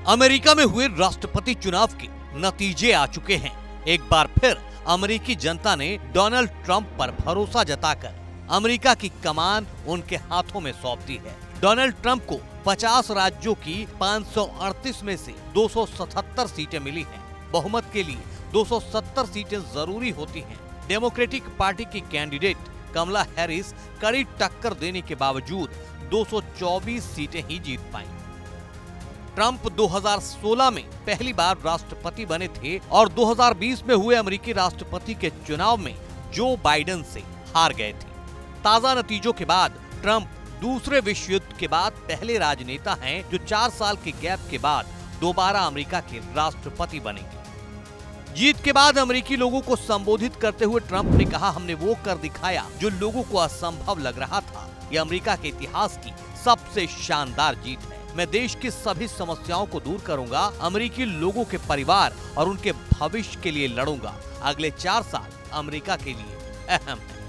America में हुए राष्ट्रपति चुनाव के नतीजे आ चुके हैं। एक बार फिर अमेरिकी जनता ने डोनाल्ड ट्रंप पर भरोसा जताकर अमेरिका की कमान उनके हाथों में सौंप दी है। डोनाल्ड ट्रंप को 50 राज्यों की 538 में से 277 सीटें मिली हैं। बहुमत के लिए 270 सीटें जरूरी होती हैं। डेमोक्रेटिक पार्टी की कैंडिडेट कमला हैरिस कड़ी टक्कर देने के बावजूद 224 सीटें ही जीत पाईं। ट्रंप 2016 में पहली बार राष्ट्रपति बने थे और 2020 में हुए अमेरिकी राष्ट्रपति के चुनाव में जो बाइडेन से हार गए थे। ताजा नतीजों के बाद ट्रंप दूसरे विश्व युद्ध के बाद पहले राजनेता हैं जो 4 साल के गैप के बाद दोबारा अमेरिका के राष्ट्रपति बनेंगे। जीत के बाद अमेरिकी लोगों को संबोधित करते हुए ट्रंप ने कहा, हमने वो कर दिखाया जो लोगों को असंभव लग रहा था। यह अमेरिका के इतिहास की सबसे शानदार जीत है। मैं देश की सभी समस्याओं को दूर करूंगा, अमेरिकी लोगों के परिवार और उनके भविष्य के लिए लड़ूंगा। अगले 4 साल अमेरिका के लिए अहम है।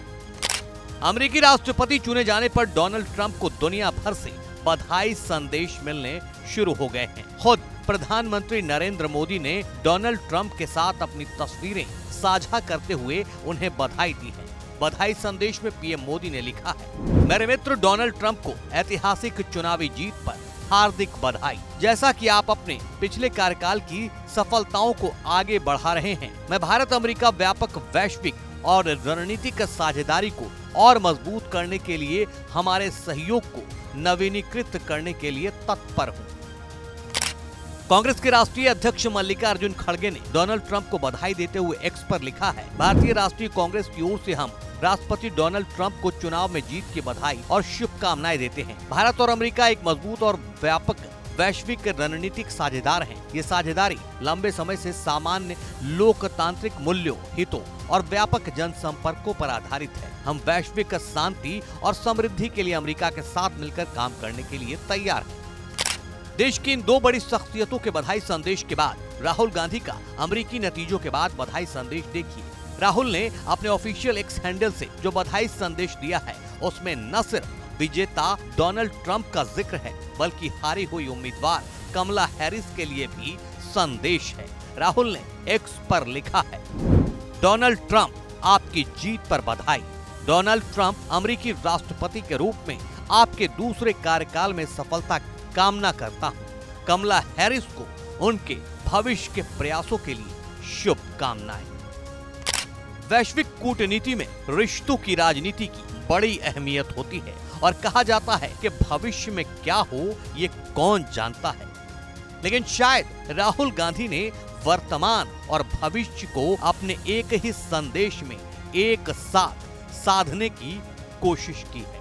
अमेरिकी राष्ट्रपति चुने जाने पर डोनाल्ड ट्रंप को दुनिया भर से बधाई संदेश मिलने शुरू हो गए हैं। खुद प्रधानमंत्री नरेंद्र मोदी ने डोनाल्ड ट्रंप के साथ अपनी तस्वीरें साझा करते हुए उन्हें बधाई दी है। बधाई संदेश में पीएम मोदी ने लिखा है, मेरे मित्र डोनाल्ड ट्रंप को ऐतिहासिक चुनावी जीत पर हार्दिक बधाई। जैसा कि आप अपने पिछले कार्यकाल की सफलताओं को आगे बढ़ा रहे हैं, मैं भारत अमेरिका व्यापक वैश्विक और रणनीतिक साझेदारी को और मजबूत करने के लिए हमारे सहयोग को नवीनीकृत करने के लिए तत्पर हूँ। कांग्रेस के राष्ट्रीय अध्यक्ष मल्लिकार्जुन खड़गे ने डोनाल्ड ट्रंप को बधाई देते हुए एक्स पर लिखा है, भारतीय राष्ट्रीय कांग्रेस की ओर से हम राष्ट्रपति डोनाल्ड ट्रंप को चुनाव में जीत की बधाई और शुभकामनाएं देते हैं। भारत और अमेरिका एक मजबूत और व्यापक वैश्विक रणनीतिक साझेदार हैं। ये साझेदारी लंबे समय से सामान्य लोकतांत्रिक मूल्यों, हितों और व्यापक जनसंपर्कों पर आधारित है। हम वैश्विक शांति और समृद्धि के लिए अमेरिका के साथ मिलकर काम करने के लिए तैयार हैं। देश की इन 2 बड़ी शख्सियतों के बधाई संदेश के बाद राहुल गांधी का अमेरिकी नतीजों के बाद बधाई संदेश देखिए। राहुल ने अपने ऑफिशियल एक्स हैंडल से जो बधाई संदेश दिया है, उसमें न सिर्फ विजेता डोनाल्ड ट्रंप का जिक्र है, बल्कि हारी हुई उम्मीदवार कमला हैरिस के लिए भी संदेश है। राहुल ने एक्स पर लिखा है, डोनाल्ड ट्रंप आपकी जीत पर बधाई। डोनाल्ड ट्रंप अमेरिकी राष्ट्रपति के रूप में आपके दूसरे कार्यकाल में सफलता कामना करता हूँ। कमला हैरिस को उनके भविष्य के प्रयासों के लिए शुभकामनाएं। वैश्विक कूटनीति में रिश्तों की राजनीति की बड़ी अहमियत होती है और कहा जाता है कि भविष्य में क्या हो ये कौन जानता है, लेकिन शायद राहुल गांधी ने वर्तमान और भविष्य को अपने एक ही संदेश में एक साथ साधने की कोशिश की है।